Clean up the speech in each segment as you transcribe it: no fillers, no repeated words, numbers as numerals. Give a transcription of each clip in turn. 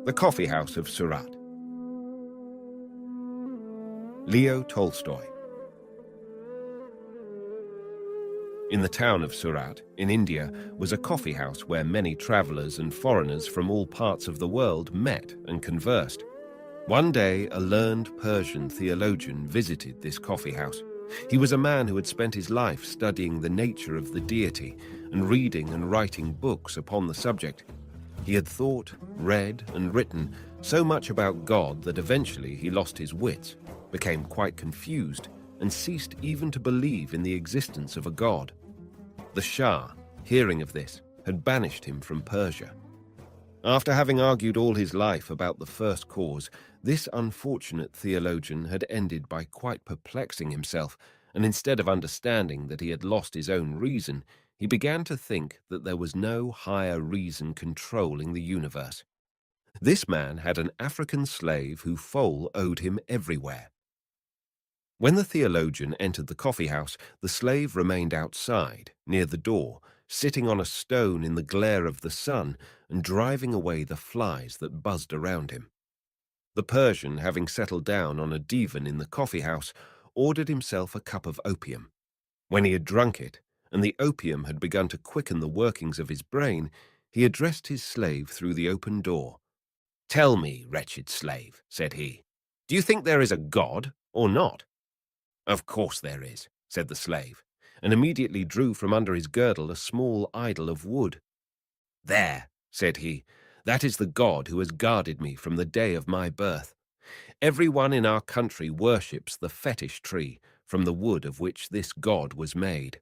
The Coffee House of Surat. Leo Tolstoy. In the town of Surat, in India, was a coffee house where many travelers and foreigners from all parts of the world met and conversed. One day, a learned Persian theologian visited this coffee house. He was a man who had spent his life studying the nature of the deity and reading and writing books upon the subject. He had thought, read, and written so much about God that eventually he lost his wits, became quite confused, and ceased even to believe in the existence of a god. The Shah, hearing of this, had banished him from Persia. After having argued all his life about the first cause, this unfortunate theologian had ended by quite perplexing himself, and instead of understanding that he had lost his own reason, he began to think that there was no higher reason controlling the universe. This man had an African slave whose foal owed him everywhere. When the theologian entered the coffee house, the slave remained outside, near the door, sitting on a stone in the glare of the sun and driving away the flies that buzzed around him. The Persian, having settled down on a divan in the coffee house, ordered himself a cup of opium. When he had drunk it, and the opium had begun to quicken the workings of his brain, he addressed his slave through the open door. "Tell me, wretched slave," said he, "do you think there is a God or not?" "Of course there is," said the slave, and immediately drew from under his girdle a small idol of wood. "There," said he, "that is the God who has guarded me from the day of my birth. Everyone in our country worships the fetish tree from the wood of which this God was made."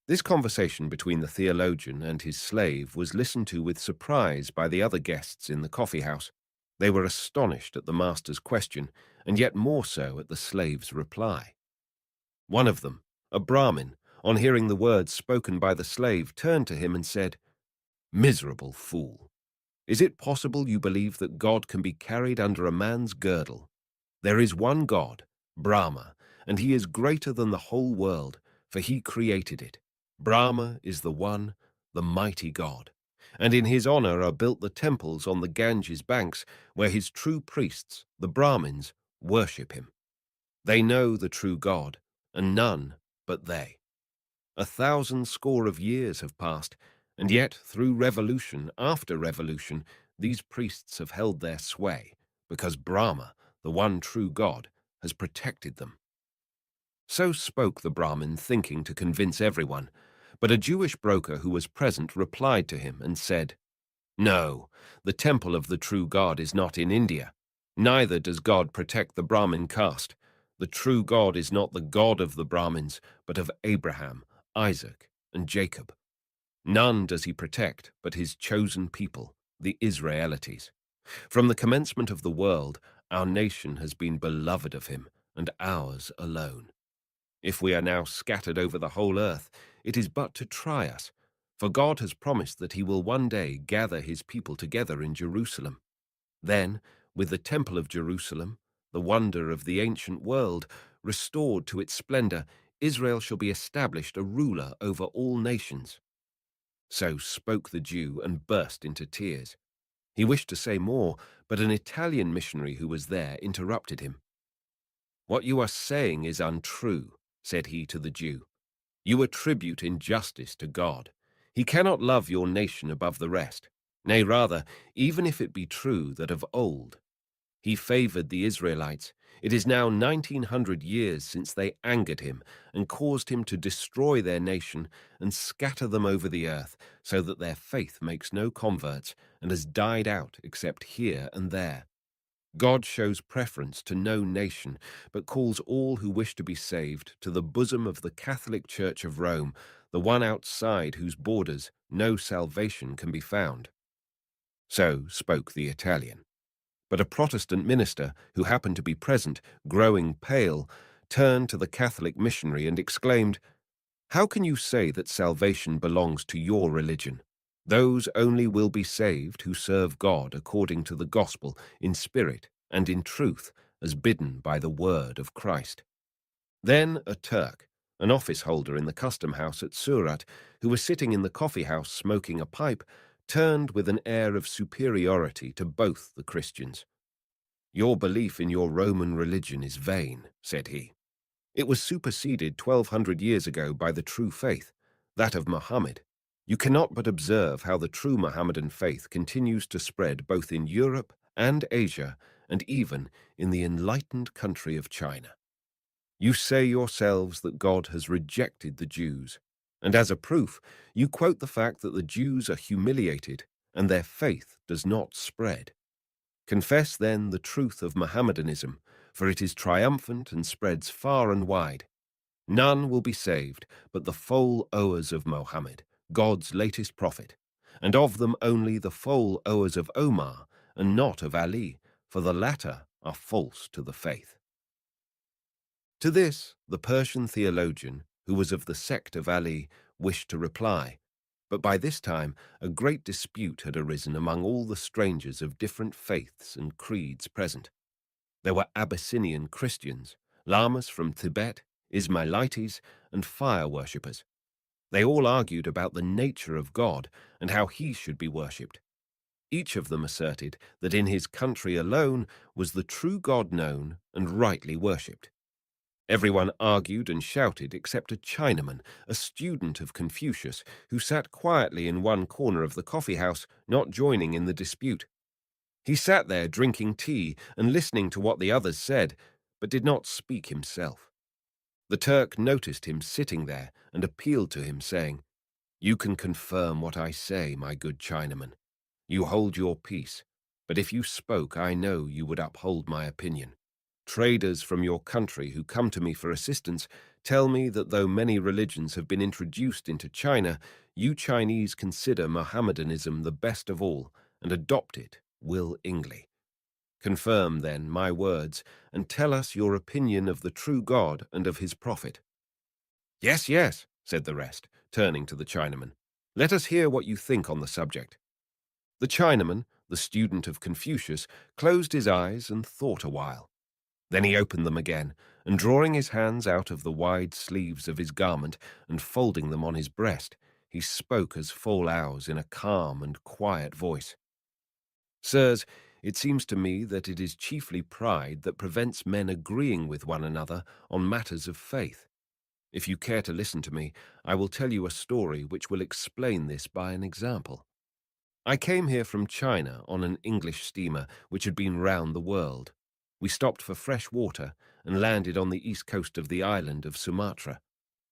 This conversation between the theologian and his slave was listened to with surprise by the other guests in the coffee house. They were astonished at the master's question, and yet more so at the slave's reply. One of them, a Brahmin, on hearing the words spoken by the slave, turned to him and said, "Miserable fool! Is it possible you believe that God can be carried under a man's girdle? There is one God, Brahma, and he is greater than the whole world, for he created it. Brahma is the one, the mighty God, and in his honor are built the temples on the Ganges banks, where his true priests, the Brahmins, worship him. They know the true God, and none but they. 1,000 score of years have passed, and yet through revolution after revolution, these priests have held their sway, because Brahma, the one true God, has protected them." So spoke the Brahmin, thinking to convince everyone, but a Jewish broker who was present replied to him and said, "No, the temple of the true God is not in India. Neither does God protect the Brahmin caste. The true God is not the God of the Brahmins, but of Abraham, Isaac, and Jacob. None does he protect but his chosen people, the Israelites. From the commencement of the world, our nation has been beloved of him, and ours alone. If we are now scattered over the whole earth, it is but to try us, for God has promised that he will one day gather his people together in Jerusalem. Then, with the temple of Jerusalem, the wonder of the ancient world, restored to its splendor, Israel shall be established a ruler over all nations." So spoke the Jew and burst into tears. He wished to say more, but an Italian missionary who was there interrupted him. "What you are saying is untrue," said he to the Jew. "You attribute injustice to God. He cannot love your nation above the rest. Nay, rather, even if it be true that of old he favored the Israelites, it is now 1,900 years since they angered him and caused him to destroy their nation and scatter them over the earth, so that their faith makes no converts and has died out except here and there. God shows preference to no nation, but calls all who wish to be saved to the bosom of the Catholic Church of Rome, the one outside whose borders no salvation can be found." So spoke the Italian. But a Protestant minister, who happened to be present, growing pale, turned to the Catholic missionary and exclaimed, "How can you say that salvation belongs to your religion? Those only will be saved who serve God according to the gospel, in spirit and in truth, as bidden by the word of Christ." Then a Turk, an office holder in the custom house at Surat, who was sitting in the coffee house smoking a pipe, turned with an air of superiority to both the Christians. "Your belief in your Roman religion is vain," said he. "It was superseded 1200 years ago by the true faith, that of Mohammed. You cannot but observe how the true Mohammedan faith continues to spread both in Europe and Asia, and even in the enlightened country of China. You say yourselves that God has rejected the Jews, and as a proof, you quote the fact that the Jews are humiliated and their faith does not spread. Confess then the truth of Mohammedanism, for it is triumphant and spreads far and wide. None will be saved but the foal-owers of Mohammed, God's latest prophet, and of them only the foal-owers of Omar, and not of Ali, for the latter are false to the faith." To this, the Persian theologian, who was of the sect of Ali, wished to reply, but by this time a great dispute had arisen among all the strangers of different faiths and creeds present. There were Abyssinian Christians, Lamas from Tibet, Ismailites, and fire worshippers. They all argued about the nature of God and how he should be worshipped. Each of them asserted that in his country alone was the true God known and rightly worshipped. Everyone argued and shouted except a Chinaman, a student of Confucius, who sat quietly in one corner of the coffee house, not joining in the dispute. He sat there drinking tea and listening to what the others said, but did not speak himself. The Turk noticed him sitting there and appealed to him, saying, "You can confirm what I say, my good Chinaman. You hold your peace, but if you spoke, I know you would uphold my opinion. Traders from your country who come to me for assistance tell me that though many religions have been introduced into China, you Chinese consider Mohammedanism the best of all and adopt it willingly. Confirm, then, my words, and tell us your opinion of the true God and of his prophet." "Yes, yes," said the rest, turning to the Chinaman. "Let us hear what you think on the subject." The Chinaman, the student of Confucius, closed his eyes and thought a while. Then he opened them again, and drawing his hands out of the wide sleeves of his garment and folding them on his breast, he spoke as follows in a calm and quiet voice. "Sirs, it seems to me that it is chiefly pride that prevents men agreeing with one another on matters of faith. If you care to listen to me, I will tell you a story which will explain this by an example. I came here from China on an English steamer which had been round the world. We stopped for fresh water and landed on the east coast of the island of Sumatra.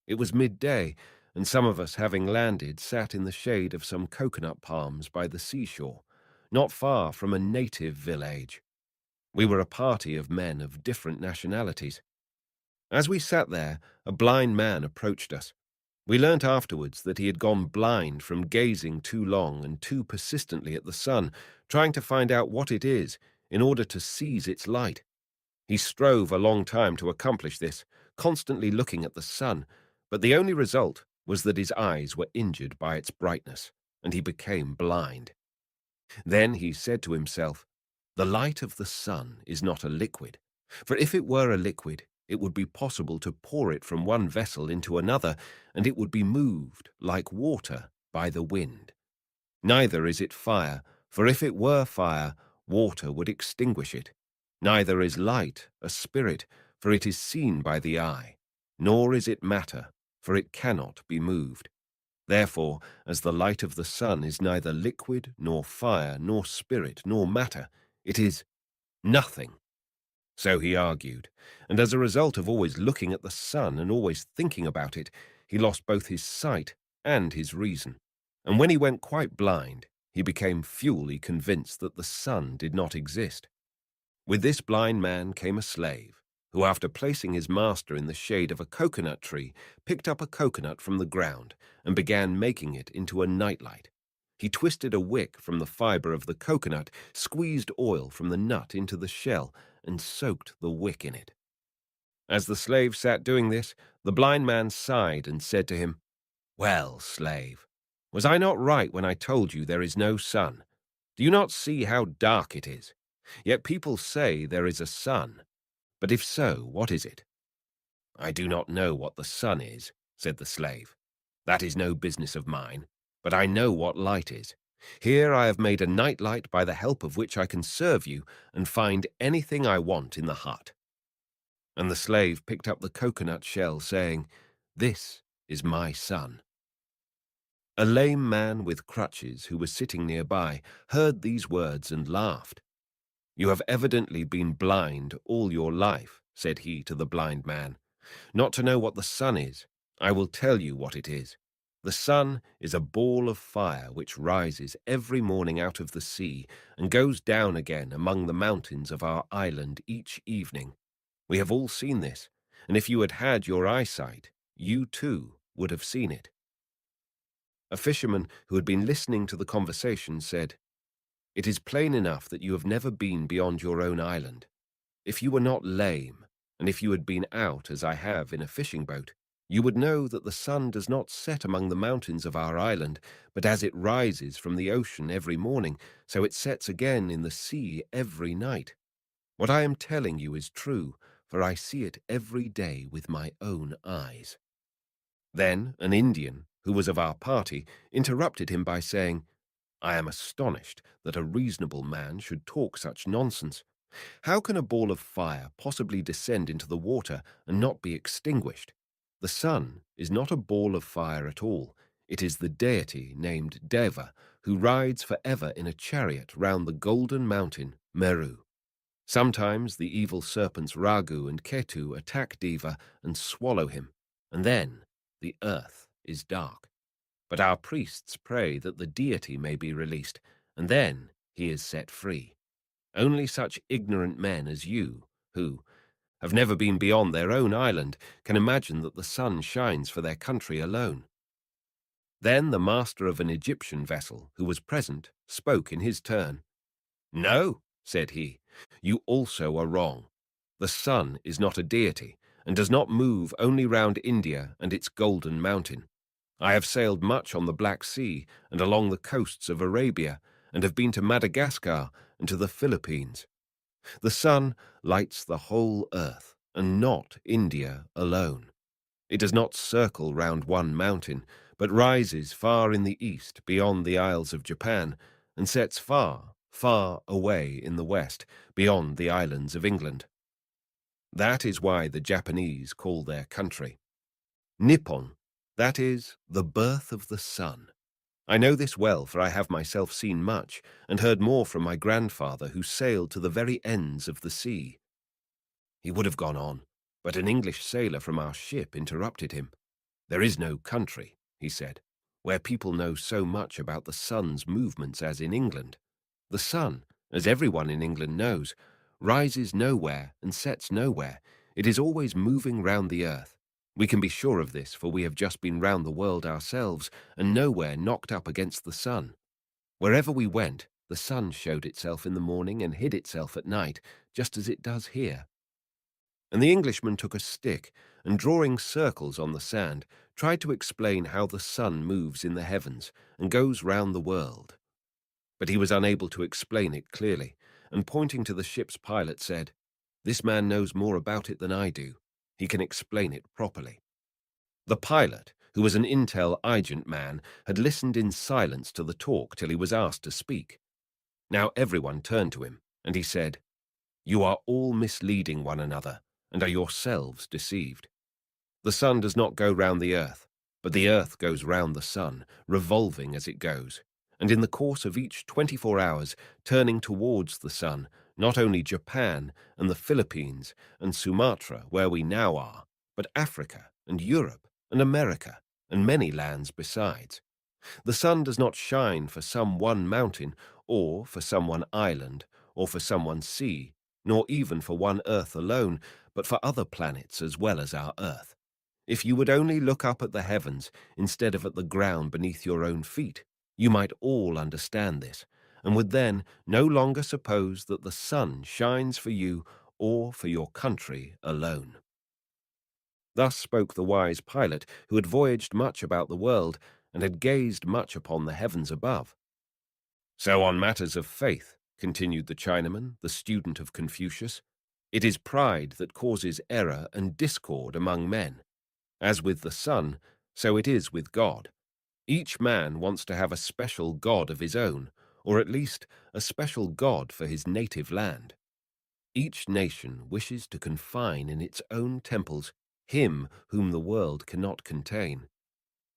It was midday, and some of us, having landed, sat in the shade of some coconut palms by the seashore, not far from a native village. We were a party of men of different nationalities. As we sat there, a blind man approached us. We learnt afterwards that he had gone blind from gazing too long and too persistently at the sun, trying to find out what it is in order to seize its light. He strove a long time to accomplish this, constantly looking at the sun, but the only result was that his eyes were injured by its brightness, and he became blind. Then he said to himself, "The light of the sun is not a liquid, for if it were a liquid, it would be possible to pour it from one vessel into another, and it would be moved, like water, by the wind. Neither is it fire, for if it were fire, water would extinguish it. Neither is light a spirit, for it is seen by the eye. Nor is it matter, for it cannot be moved. Therefore, as the light of the sun is neither liquid, nor fire, nor spirit, nor matter, it is nothing." So he argued, and as a result of always looking at the sun and always thinking about it, he lost both his sight and his reason. And when he went quite blind, he became fully convinced that the sun did not exist. With this blind man came a slave, who, after placing his master in the shade of a coconut tree, picked up a coconut from the ground and began making it into a nightlight. He twisted a wick from the fiber of the coconut, squeezed oil from the nut into the shell, and soaked the wick in it. As the slave sat doing this, the blind man sighed and said to him, "Well, slave, was I not right when I told you there is no sun? Do you not see how dark it is? Yet people say there is a sun. But if so, what is it?" "I do not know what the sun is," said the slave. "That is no business of mine, but I know what light is. Here I have made a nightlight by the help of which I can serve you and find anything I want in the hut." And the slave picked up the coconut shell, saying, "This is my son." A lame man with crutches who was sitting nearby heard these words and laughed. "You have evidently been blind all your life," said he to the blind man, "not to know what the sun is. I will tell you what it is. The sun is a ball of fire which rises every morning out of the sea and goes down again among the mountains of our island each evening. We have all seen this, and if you had had your eyesight, you too would have seen it." A fisherman who had been listening to the conversation said, "It is plain enough that you have never been beyond your own island. If you were not lame, and if you had been out, as I have, in a fishing boat, you would know that the sun does not set among the mountains of our island, but as it rises from the ocean every morning, so it sets again in the sea every night. What I am telling you is true, for I see it every day with my own eyes." Then an Indian, who was of our party, interrupted him by saying, "I am astonished that a reasonable man should talk such nonsense. How can a ball of fire possibly descend into the water and not be extinguished? The sun is not a ball of fire at all. It is the deity named Deva, who rides forever in a chariot round the golden mountain, Meru. Sometimes the evil serpents Ragu and Ketu attack Deva and swallow him, and then the earth is dark. But our priests pray that the deity may be released, and then he is set free. Only such ignorant men as you, who have never been beyond their own island, can imagine that the sun shines for their country alone." Then the master of an Egyptian vessel, who was present, spoke in his turn. "No," said he, "you also are wrong. The sun is not a deity, and does not move only round India and its golden mountain. I have sailed much on the Black Sea and along the coasts of Arabia, and have been to Madagascar and to the Philippines. The sun lights the whole earth, and not India alone. It does not circle round one mountain, but rises far in the east beyond the Isles of Japan, and sets far, far away in the west beyond the islands of England. That is why the Japanese call their country Nippon, that is, the birth of the sun. I know this well, for I have myself seen much, and heard more from my grandfather, who sailed to the very ends of the sea." He would have gone on, but an English sailor from our ship interrupted him. "There is no country," he said, "where people know so much about the sun's movements as in England. The sun, as everyone in England knows, rises nowhere and sets nowhere. It is always moving round the earth. We can be sure of this, for we have just been round the world ourselves, and nowhere knocked up against the sun. Wherever we went, the sun showed itself in the morning and hid itself at night, just as it does here." And the Englishman took a stick, and drawing circles on the sand, tried to explain how the sun moves in the heavens and goes round the world. But he was unable to explain it clearly, and pointing to the ship's pilot said, "This man knows more about it than I do. He can explain it properly." The pilot, who was an intel agent man, had listened in silence to the talk till he was asked to speak. Now everyone turned to him, and he said, "You are all misleading one another, and are yourselves deceived. The sun does not go round the earth, but the earth goes round the sun, revolving as it goes, and in the course of each 24 hours turning towards the sun, not only Japan and the Philippines and Sumatra, where we now are, but Africa and Europe and America and many lands besides. The sun does not shine for some one mountain, or for some one island, or for some one sea, nor even for one earth alone, but for other planets as well as our earth. If you would only look up at the heavens instead of at the ground beneath your own feet, you might all understand this, and would then no longer suppose that the sun shines for you or for your country alone." Thus spoke the wise pilot, who had voyaged much about the world, and had gazed much upon the heavens above. "So on matters of faith," continued the Chinaman, the student of Confucius, "it is pride that causes error and discord among men. As with the sun, so it is with God. Each man wants to have a special god of his own, or at least a special god for his native land. Each nation wishes to confine in its own temples him whom the world cannot contain.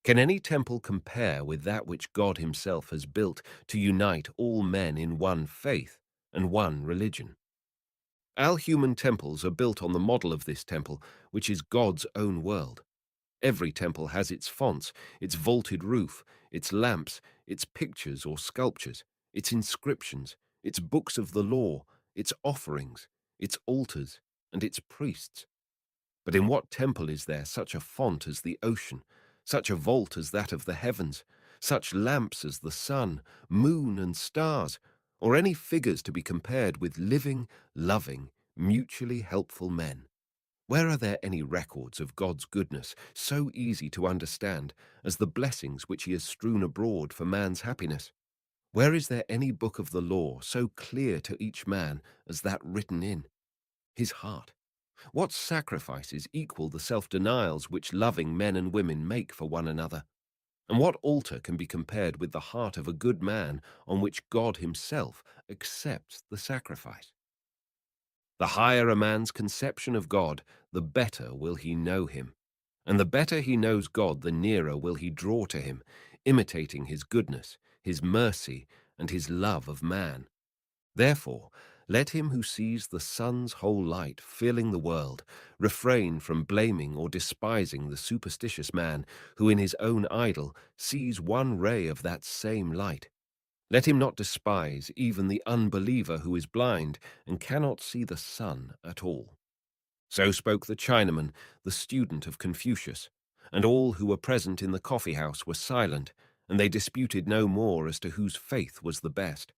Can any temple compare with that which God himself has built to unite all men in one faith and one religion? Our human temples are built on the model of this temple, which is God's own world. Every temple has its fonts, its vaulted roof, its lamps, its pictures or sculptures, its inscriptions, its books of the law, its offerings, its altars, and its priests. But in what temple is there such a font as the ocean, such a vault as that of the heavens, such lamps as the sun, moon, and stars, or any figures to be compared with living, loving, mutually helpful men? Where are there any records of God's goodness so easy to understand as the blessings which he has strewn abroad for man's happiness? Where is there any book of the law so clear to each man as that written in his heart? What sacrifices equal the self-denials which loving men and women make for one another? And what altar can be compared with the heart of a good man on which God himself accepts the sacrifice? The higher a man's conception of God, the better will he know him. And the better he knows God, the nearer will he draw to him, imitating his goodness, his mercy, and his love of man. Therefore, let him who sees the sun's whole light filling the world refrain from blaming or despising the superstitious man who in his own idol sees one ray of that same light. Let him not despise even the unbeliever who is blind and cannot see the sun at all. So spoke the Chinaman, the student of Confucius, and all who were present in the coffee house were silent, and they disputed no more as to whose faith was the best.